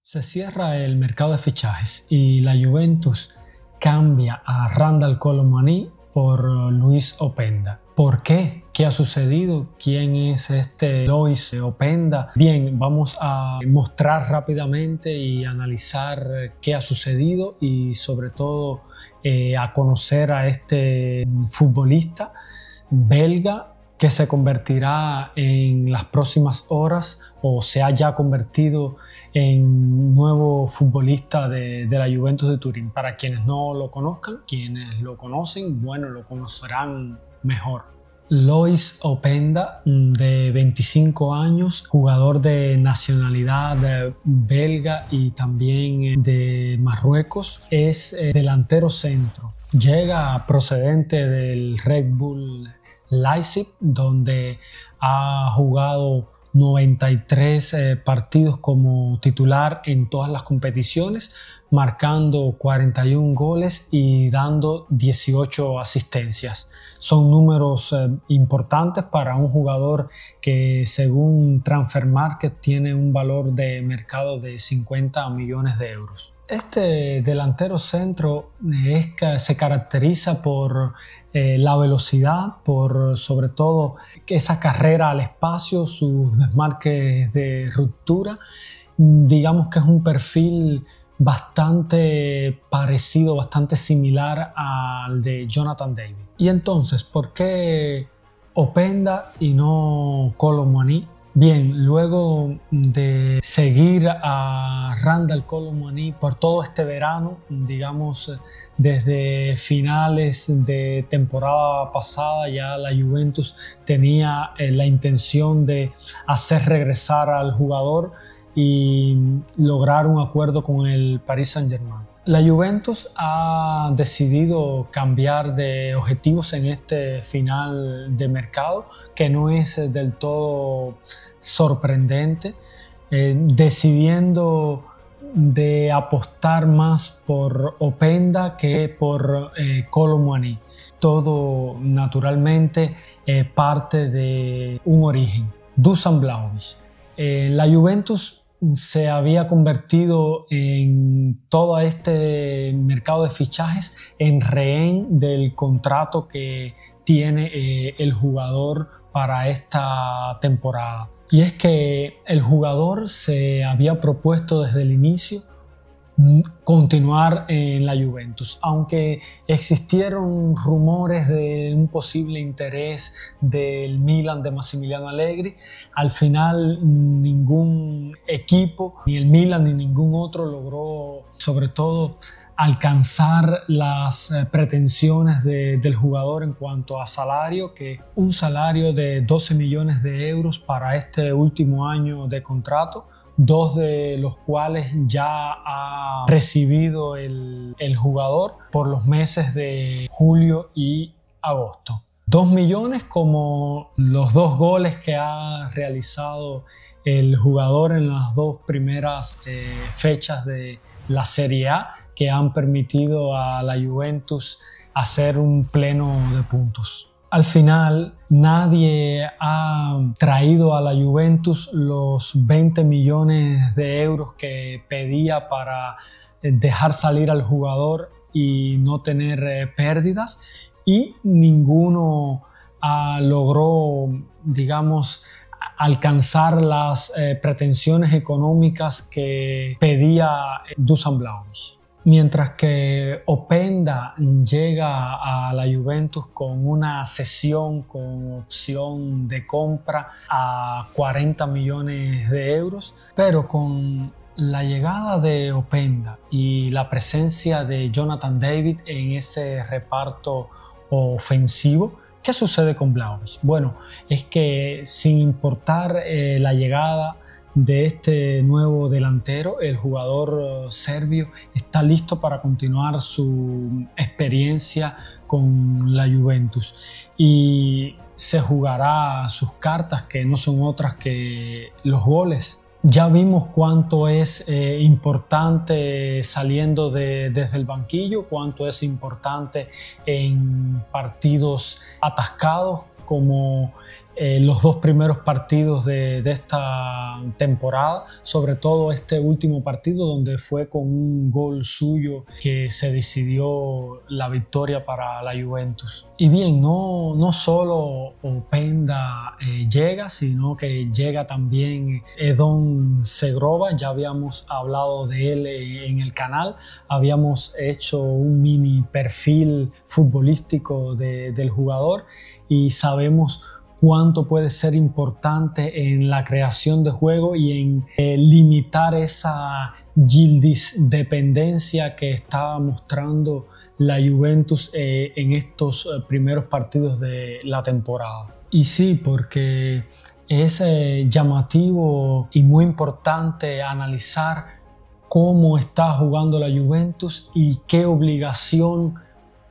Se cierra el mercado de fichajes y la Juventus cambia a Randal Kolo Muani por Loïs Openda. ¿Por qué? ¿Qué ha sucedido? ¿Quién es este Loïs Openda? Bien, vamos a mostrar rápidamente y analizar qué ha sucedido y sobre todo a conocer a este futbolista belga que se convertirá en las próximas horas o se ha ya convertido en nuevo futbolista de la Juventus de Turín. Para quienes no lo conozcan, quienes lo conocen, bueno, lo conocerán mejor. Loïs Openda, de 25 años, jugador de nacionalidad belga y también de Marruecos, es delantero centro. Llega procedente del Red Bull Leipzig, donde ha jugado 93 partidos como titular en todas las competiciones, marcando 41 goles y dando 18 asistencias. Son números importantes para un jugador que, según Transfer Market, tiene un valor de mercado de 50 millones de euros. Este delantero centro se caracteriza por la velocidad, por sobre todo esa carrera al espacio, sus desmarques de ruptura. Digamos que es un perfil bastante parecido, bastante similar al de Jonathan David. Y entonces, ¿por qué Openda y no Kolo Muani? Bien, luego de seguir a Randal Kolo Muani por todo este verano, digamos desde finales de temporada pasada, ya la Juventus tenía la intención de hacer regresar al jugador y lograr un acuerdo con el Paris Saint-Germain. La Juventus ha decidido cambiar de objetivos en este final de mercado, que no es del todo sorprendente, decidiendo de apostar más por Openda que por Kolo Muani. Todo naturalmente parte de un origen, Dusan Vlahovic. La Juventus se había convertido en todo este mercado de fichajes en rehén del contrato que tiene el jugador para esta temporada. Y es que el jugador se había propuesto desde el inicio continuar en la Juventus, aunque existieron rumores de un posible interés del Milan de Massimiliano Allegri. Al final ningún equipo, ni el Milan ni ningún otro, logró sobre todo alcanzar las pretensiones del jugador en cuanto a salario, que un salario de 12 millones de euros para este último año de contrato, dos de los cuales ya ha recibido el jugador por los meses de julio y agosto. 2 millones como los 2 goles que ha realizado el jugador en las 2 primeras fechas de la Serie A, que han permitido a la Juventus hacer un pleno de puntos. Al final, nadie ha traído a la Juventus los 20 millones de euros que pedía para dejar salir al jugador y no tener pérdidas, y ninguno logró, digamos, alcanzar las pretensiones económicas que pedía Dusan Vlahovic. Mientras que Openda llega a la Juventus con una cesión con opción de compra a 40 millones de euros, pero con la llegada de Openda y la presencia de Jonathan David en ese reparto ofensivo, ¿qué sucede con Vlahovic? Bueno, es que sin importar la llegada de este nuevo delantero, el jugador serbio está listo para continuar su experiencia con la Juventus y se jugará sus cartas, que no son otras que los goles. Ya vimos cuánto es importante saliendo desde el banquillo, cuánto es importante en partidos atascados como los dos primeros partidos de esta temporada, sobre todo este último partido donde fue con un gol suyo que se decidió la victoria para la Juventus. Y bien, no solo Openda llega, sino que llega también Edon Segrova. Ya habíamos hablado de él en el canal, habíamos hecho un mini perfil futbolístico del jugador y sabemos cuánto puede ser importante en la creación de juego y en limitar esa Yıldız dependencia que estaba mostrando la Juventus en estos primeros partidos de la temporada. Y sí, porque es llamativo y muy importante analizar cómo está jugando la Juventus y qué obligación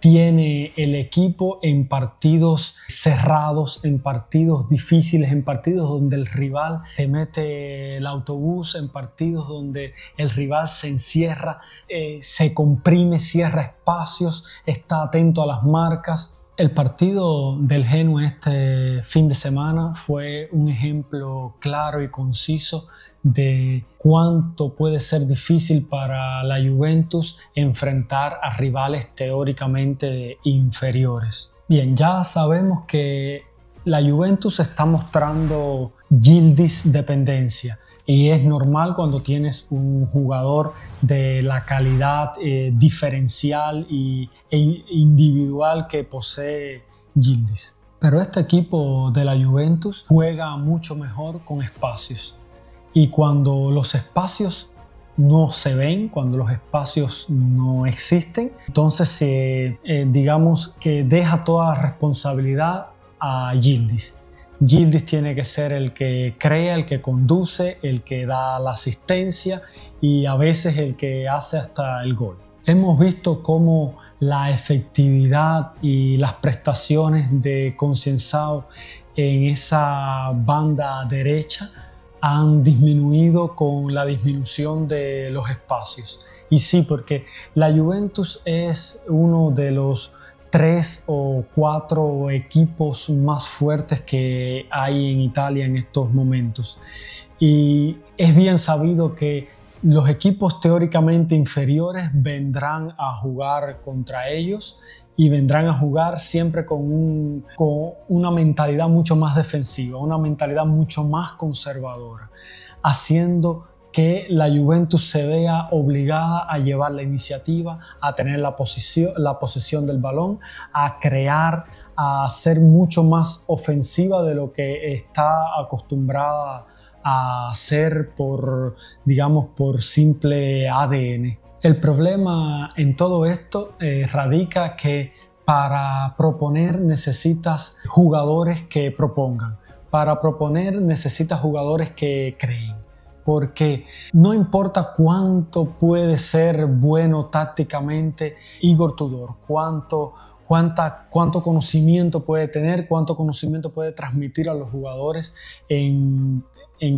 tiene el equipo en partidos cerrados, en partidos difíciles, en partidos donde el rival te mete el autobús, en partidos donde el rival se encierra, se comprime, cierra espacios, está atento a las marcas. El partido del Genoa este fin de semana fue un ejemplo claro y conciso de cuánto puede ser difícil para la Juventus enfrentar a rivales teóricamente inferiores. Bien, ya sabemos que la Juventus está mostrando Yıldız dependencia. Y es normal cuando tienes un jugador de la calidad diferencial e individual que posee Yıldız. Pero este equipo de la Juventus juega mucho mejor con espacios. Y cuando los espacios no se ven, cuando los espacios no existen, entonces digamos que deja toda la responsabilidad a Yıldız. Yıldız tiene que ser el que crea, el que conduce, el que da la asistencia y a veces el que hace hasta el gol. Hemos visto cómo la efectividad y las prestaciones de Concienzao en esa banda derecha han disminuido con la disminución de los espacios. Y sí, porque la Juventus es uno de los 3 o 4 equipos más fuertes que hay en Italia en estos momentos. Y es bien sabido que los equipos teóricamente inferiores vendrán a jugar contra ellos y vendrán a jugar siempre con una mentalidad mucho más defensiva, una mentalidad mucho más conservadora, haciendo que la Juventus se vea obligada a llevar la iniciativa, a tener la posesión del balón, a crear, a ser mucho más ofensiva de lo que está acostumbrada a hacer por simple ADN. El problema en todo esto radica que para proponer necesitas jugadores que propongan, para proponer necesitas jugadores que creen. Porque no importa cuánto puede ser bueno tácticamente Igor Tudor, cuánto conocimiento puede tener, cuánto conocimiento puede transmitir a los jugadores en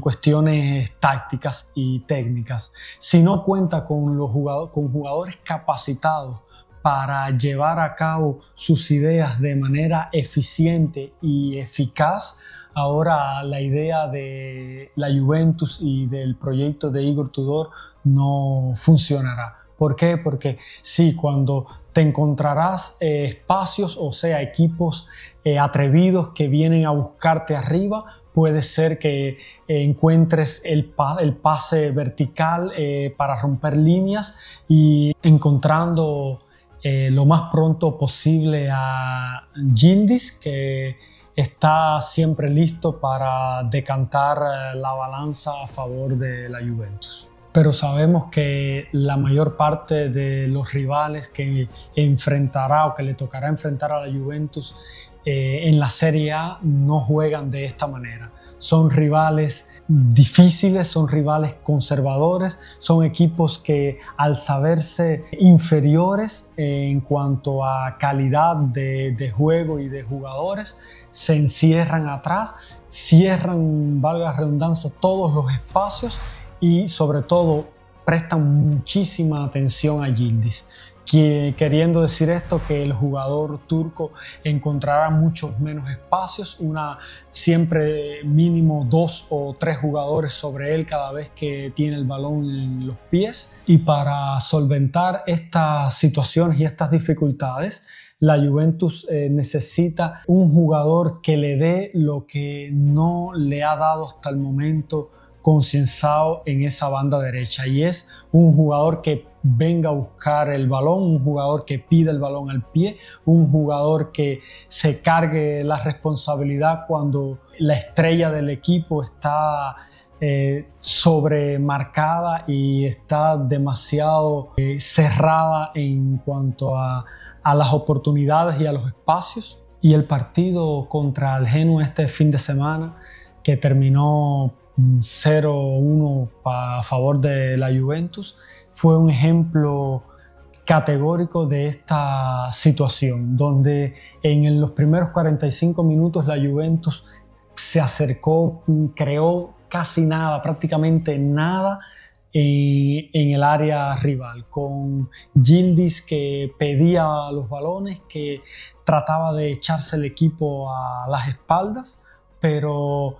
cuestiones tácticas y técnicas. Si no cuenta con jugadores capacitados para llevar a cabo sus ideas de manera eficiente y eficaz, ahora la idea de la Juventus y del proyecto de Igor Tudor no funcionará. ¿Por qué? Porque sí, cuando te encontrarás espacios, o sea, equipos atrevidos que vienen a buscarte arriba, puede ser que encuentres el pase vertical para romper líneas y encontrando lo más pronto posible a Yıldız, que está siempre listo para decantar la balanza a favor de la Juventus. Pero sabemos que la mayor parte de los rivales que enfrentará o que le tocará enfrentar a la Juventus en la Serie A no juegan de esta manera. Son rivales difíciles, son rivales conservadores, son equipos que al saberse inferiores en cuanto a calidad de juego y de jugadores, se encierran atrás, cierran, valga la redundancia, todos los espacios y sobre todo prestan muchísima atención a Yıldız. queriendo decir esto que el jugador turco encontrará muchos menos espacios, siempre mínimo 2 o 3 jugadores sobre él cada vez que tiene el balón en los pies. Y para solventar estas situaciones y estas dificultades, la Juventus necesita un jugador que le dé lo que no le ha dado hasta el momento Concienzao en esa banda derecha, y es un jugador que venga a buscar el balón, un jugador que pida el balón al pie, un jugador que se cargue la responsabilidad cuando la estrella del equipo está sobremarcada y está demasiado cerrada en cuanto a las oportunidades y a los espacios. Y el partido contra el Genoa este fin de semana, que terminó 0-1 a favor de la Juventus, fue un ejemplo categórico de esta situación, donde en los primeros 45 minutos la Juventus se acercó, creó casi nada, prácticamente nada en el área rival, con Yildiz que pedía los balones, que trataba de echarse el equipo a las espaldas, pero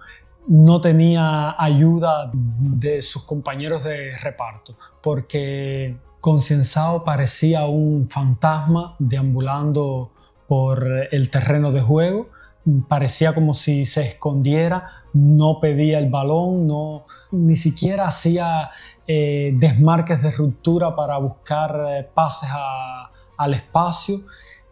no tenía ayuda de sus compañeros de reparto, porque Concienzao parecía un fantasma deambulando por el terreno de juego. Parecía como si se escondiera, no pedía el balón, ni siquiera hacía desmarques de ruptura para buscar pases al espacio.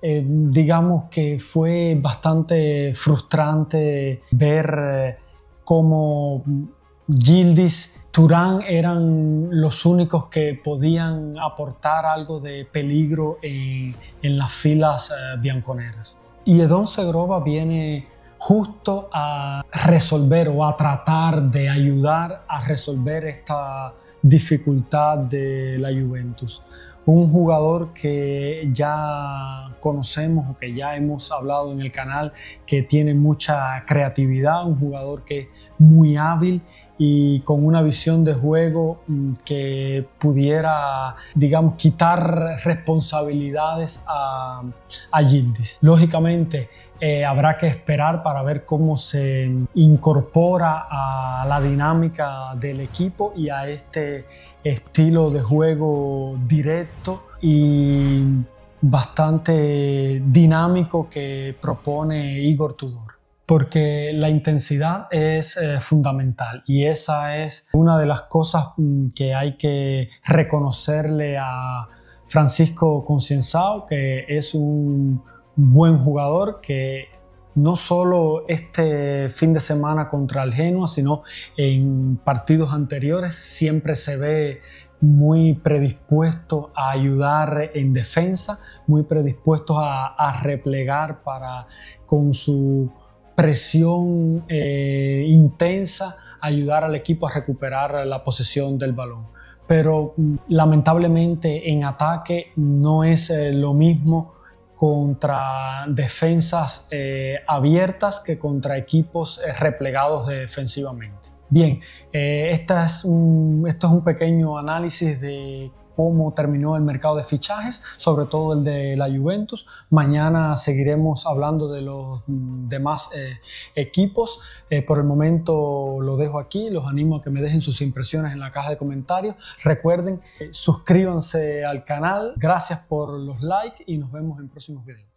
Digamos que fue bastante frustrante ver cómo Yildiz, Thuram eran los únicos que podían aportar algo de peligro en las filas bianconeras. Y Edon Segrova viene justo a resolver o a tratar de ayudar a resolver esta dificultad de la Juventus. Un jugador que ya conocemos o que ya hemos hablado en el canal, que tiene mucha creatividad, un jugador que es muy hábil y con una visión de juego que pudiera, digamos, quitar responsabilidades a Yildiz. Lógicamente, habrá que esperar para ver cómo se incorpora a la dinámica del equipo y a este estilo de juego directo y bastante dinámico que propone Igor Tudor. Porque la intensidad es fundamental, y esa es una de las cosas que hay que reconocerle a Francisco Concienzao, que es un buen jugador que no solo este fin de semana contra el Genoa, sino en partidos anteriores siempre se ve muy predispuesto a ayudar en defensa, muy predispuesto a replegar para, con su presión intensa, ayudar al equipo a recuperar la posesión del balón. Pero lamentablemente en ataque no es lo mismo contra defensas abiertas que contra equipos replegados defensivamente. Bien, esto es un pequeño análisis de cómo terminó el mercado de fichajes, sobre todo el de la Juventus. Mañana seguiremos hablando de los demás equipos. Por el momento lo dejo aquí. Los animo a que me dejen sus impresiones en la caja de comentarios. Recuerden, suscríbanse al canal. Gracias por los likes y nos vemos en próximos videos.